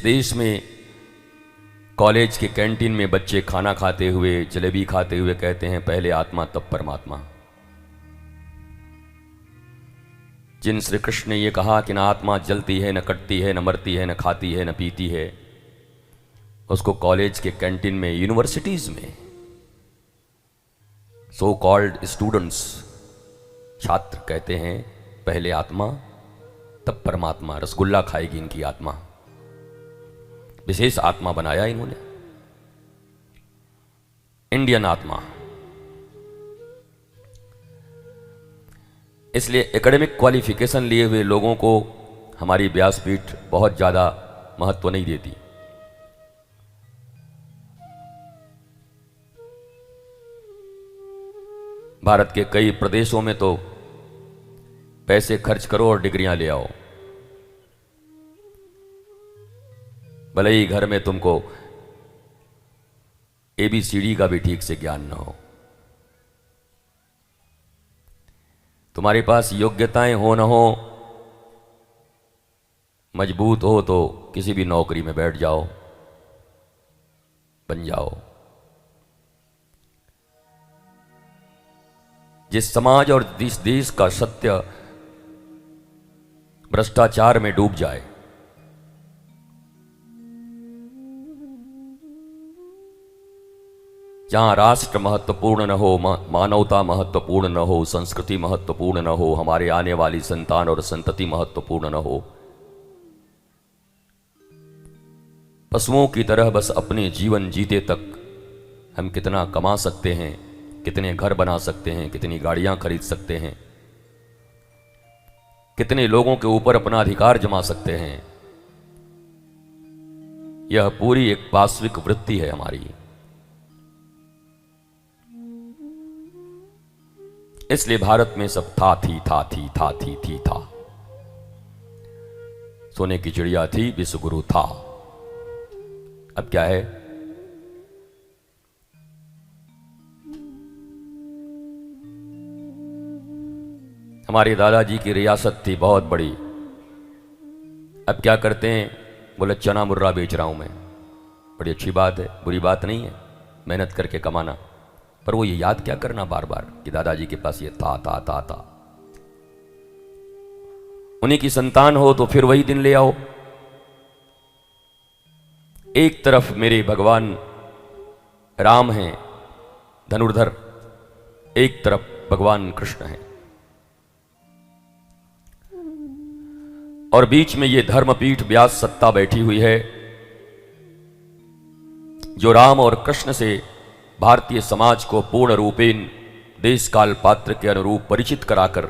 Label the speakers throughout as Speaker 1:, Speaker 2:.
Speaker 1: देश में कॉलेज के कैंटीन में बच्चे खाना खाते हुए, जलेबी खाते हुए कहते हैं पहले आत्मा तब परमात्मा। जिन श्री कृष्ण ने यह कहा कि न आत्मा जलती है, न कटती है, न मरती है, न खाती है, न पीती है, उसको कॉलेज के कैंटीन में, यूनिवर्सिटीज में सो कॉल्ड स्टूडेंट्स, छात्र कहते हैं पहले आत्मा तब परमात्मा। रसगुल्ला खाएगी इनकी आत्मा, विशेष आत्मा बनाया इन्होंने, इंडियन आत्मा। इसलिए एकेडमिक क्वालिफिकेशन लिए हुए लोगों को हमारी व्यासपीठ बहुत ज्यादा महत्व नहीं देती। भारत के कई प्रदेशों में तो पैसे खर्च करो और डिग्रियां ले आओ, भले ही घर में तुमको ABCD का भी ठीक से ज्ञान न हो। तुम्हारे पास योग्यताएं हो न हो, मजबूत हो तो किसी भी नौकरी में बैठ जाओ, बन जाओ। जिस समाज और जिस देश का सत्य भ्रष्टाचार में डूब जाए, जहां राष्ट्र महत्वपूर्ण न हो, मानवता महत्वपूर्ण न हो, संस्कृति महत्वपूर्ण न हो, हमारे आने वाली संतान और संतति महत्वपूर्ण न हो, पशुओं की तरह बस अपने जीवन जीते तक हम कितना कमा सकते हैं, कितने घर बना सकते हैं, कितनी गाड़ियां खरीद सकते हैं, कितने लोगों के ऊपर अपना अधिकार जमा सकते हैं, यह पूरी एक वास्तविक वृत्ति है हमारी। इसलिए भारत में सब था थी था थी था थी था। सोने की चिड़िया थी, विश्वगुरु था। अब क्या है? हमारे दादाजी की रियासत थी बहुत बड़ी। अब क्या करते हैं? बोले चना मुर्रा बेच रहा हूं मैं। बड़ी अच्छी बात है, बुरी बात नहीं है, मेहनत करके कमाना। पर वो ये याद क्या करना बार बार कि दादाजी के पास ये था। उन्हीं की संतान हो तो फिर वही दिन ले आओ। एक तरफ मेरे भगवान राम हैं धनुर्धर, एक तरफ भगवान कृष्ण हैं, और बीच में ये धर्मपीठ व्यास सत्ता बैठी हुई है, जो राम और कृष्ण से भारतीय समाज को पूर्ण रूपेण देश काल पात्र के अनुरूप परिचित कराकर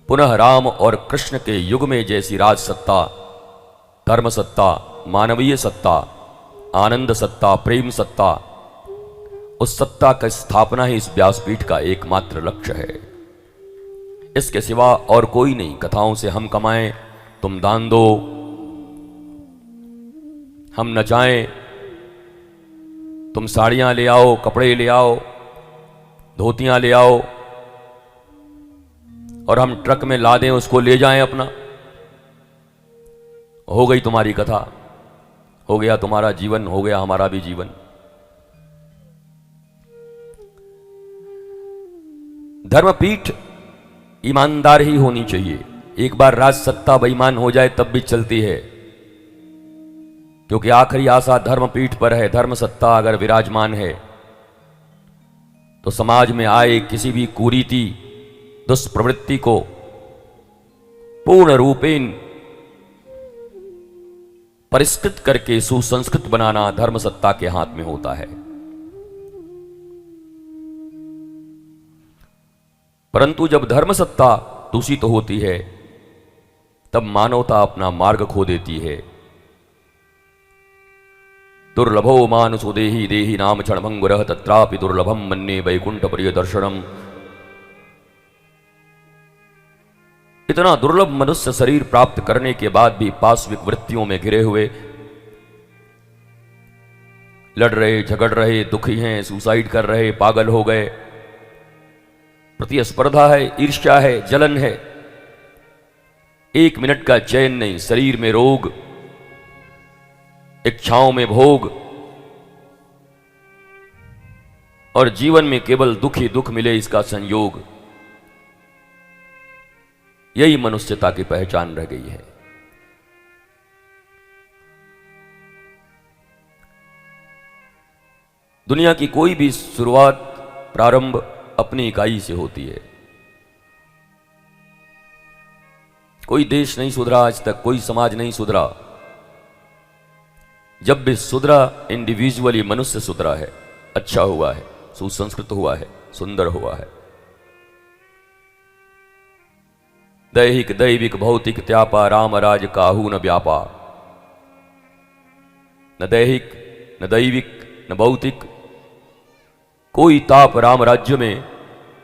Speaker 1: पुनः राम और कृष्ण के युग में जैसी राज सत्ता, धर्म सत्ता, मानवीय सत्ता, आनंद सत्ता, प्रेम सत्ता, उस सत्ता की स्थापना ही इस व्यासपीठ का एकमात्र लक्ष्य है। इसके सिवा और कोई नहीं। कथाओं से हम कमाएं, तुम दान दो, हम नचाएं, तुम साड़ियां ले आओ, कपड़े ले आओ, धोतियां ले आओ, और हम ट्रक में ला दें, उसको ले जाएं अपना। हो गई तुम्हारी कथा, हो गया तुम्हारा जीवन, हो गया हमारा भी जीवन। धर्मपीठ ईमानदार ही होनी चाहिए। एक बार राज सत्ता बेईमान हो जाए तब भी चलती है, क्योंकि आखिरी आशा धर्मपीठ पर है। धर्म सत्ता अगर विराजमान है तो समाज में आए किसी भी कुरीति, दुष्प्रवृत्ति को पूर्ण रूपेण परिष्कृत करके सुसंस्कृत बनाना धर्म सत्ता के हाथ में होता है। परंतु जब धर्म सत्ता दूषित होती है तब मानवता अपना मार्ग खो देती है। दुर्लभो मानुषो देहि देहि नाम क्षणभंगुरः तत्रापि दुर्लभम मन्ये वैकुंठ प्रिय दर्शनम। इतना दुर्लभ मनुष्य शरीर प्राप्त करने के बाद भी पाश्विक वृत्तियों में घिरे हुए लड़ रहे, झगड़ रहे, दुखी हैं, सुसाइड कर रहे, पागल हो गए, प्रतिस्पर्धा है, ईर्ष्या है, जलन है, एक मिनट का चैन नहीं, शरीर में रोग, इच्छाओं में भोग और जीवन में केवल दुख ही दुख मिले, इसका संयोग, यही मनुष्यता की पहचान रह गई है। दुनिया की कोई भी शुरुआत, प्रारंभ अपनी इकाई से होती है। कोई देश नहीं सुधरा आज तक, कोई समाज नहीं सुधरा। जब भी सुधरा, इंडिविजुअली मनुष्य सुधरा है, अच्छा हुआ है, सुसंस्कृत हुआ है, सुंदर हुआ है। दैहिक दैविक भौतिक त्यापा, राम राज काहू न व्यापा। न दैहिक न दैविक न भौतिक कोई ताप राम राज्य में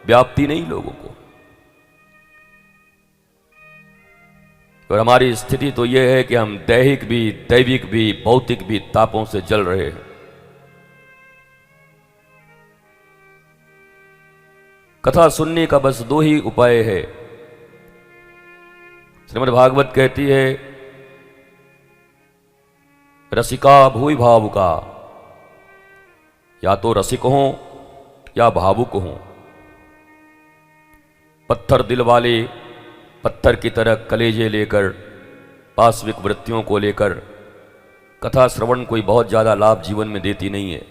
Speaker 1: व्याप्ति नहीं लोगों को। और हमारी स्थिति तो यह है कि हम दैहिक भी दैविक भी भौतिक भी तापों से जल रहे हैं। कथा सुनने का बस दो ही उपाय है। श्रीमद् भागवत कहती है, रसिका भूय भावुका, या तो रसिक हो या भावुक हो। पत्थर दिल वाले पत्थर की तरह कलेजे लेकर, पाश्विक वृत्तियों को लेकर कथा श्रवण कोई बहुत ज्यादा लाभ जीवन में देती नहीं है।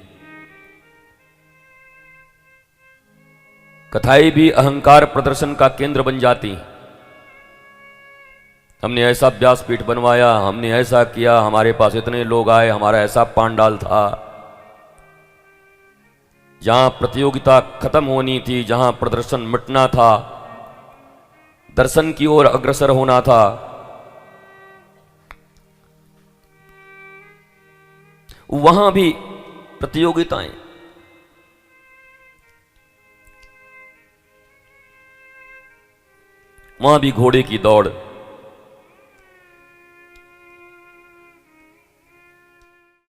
Speaker 1: कथाएं भी अहंकार प्रदर्शन का केंद्र बन जाती हैं। हमने ऐसा व्यासपीठ बनवाया, हमने ऐसा किया, हमारे पास इतने लोग आए, हमारा ऐसा पांडाल था। जहां प्रतियोगिता खत्म होनी थी, जहां प्रदर्शन मिटना था, दर्शन की ओर अग्रसर होना था, वहां भी प्रतियोगिताएं। वहां भी घोड़े की दौड़,